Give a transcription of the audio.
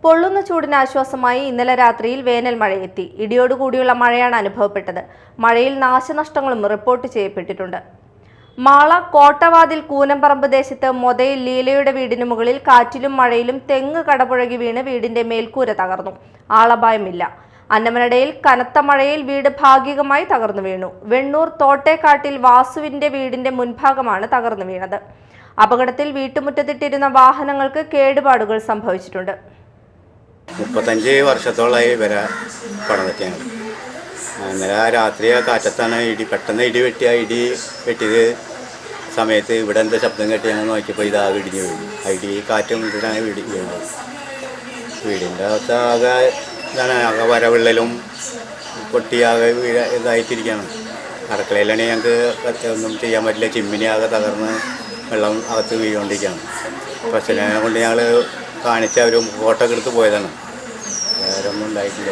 പൊള്ളുന്ന ചൂടിന് ആശ്വാസമായി ഇന്നലെ രാത്രിയിൽ വേനൽ മഴയെത്തി. ഇടിയോടുകൂടിയുള്ള മഴയാണ് അനുഭവപ്പെട്ടത്. മഴയിൽ നാശനഷ്ടങ്ങളും റിപ്പോർട്ട് ചെയ്യപ്പെട്ടിട്ടുണ്ട്. മാള കോട്ടവാതിൽ കൂനമ്പറമ്പ് ദേശത്ത് മൊതയിൽ ലീലയുടെ വീടിന് മുകളിൽ കാറ്റിലും മഴയിലും തെങ്ങ് കടപുഴകി വീണ് വീടിന്റെ മേൽക്കൂര തകർന്നു. ആളപായമില്ല. അന്നമനടയിൽ കനത്ത മഴയിൽ വീട് ഭാഗികമായി തകർന്നു വീണു. വെണ്ണൂർ തോട്ടേക്കാട്ടിൽ വാസുവിന്റെ വീടിന്റെ മുൻഭാഗമാണ് തകർന്നു വീണത്. അപകടത്തിൽ വീട്ടുമുറ്റത്തിട്ടിരുന്ന വാഹനങ്ങൾക്ക് കേടുപാടുകൾ സംഭവിച്ചിട്ടുണ്ട്. 35 വർഷത്തോളമായി ഇവരെ പടവെട്ടിയാണ്. ഇന്നലെ രാത്രി കാറ്റത്താണ് പെട്ടെന്ന് ഇടി വെട്ടിയത് സമയത്ത് ഇവിടെ എന്താ ശബ്ദം കേട്ട് ഞങ്ങൾ നോക്കിയപ്പോൾ ഇതാകെ ഇടിഞ്ഞു വീഴും. ഇടി കാറ്റും ഇട്ടിട്ടാണ് വീഴുന്നത്. വീടിൻ്റെ അകത്ത് ആകെ വരവിള്ളലും പൊട്ടിയാകെ ഇതായിട്ടിരിക്കുകയാണ്. അടുക്കളയിലാണെങ്കിൽ ഞങ്ങൾക്ക് ഒന്നും ചെയ്യാൻ പറ്റില്ല. ചിമ്മിനി ആകെ തകർന്ന് വെള്ളം അകത്ത് വീഴുകൊണ്ടിരിക്കുകയാണ്. പ്രശ്നം കൊണ്ട് ഞങ്ങൾ കാണിച്ച ഒരു ഫോട്ടോ ഒക്കെ എടുത്ത് പോയതാണ്. വേറെ ഒന്നും ഉണ്ടായിട്ടില്ല.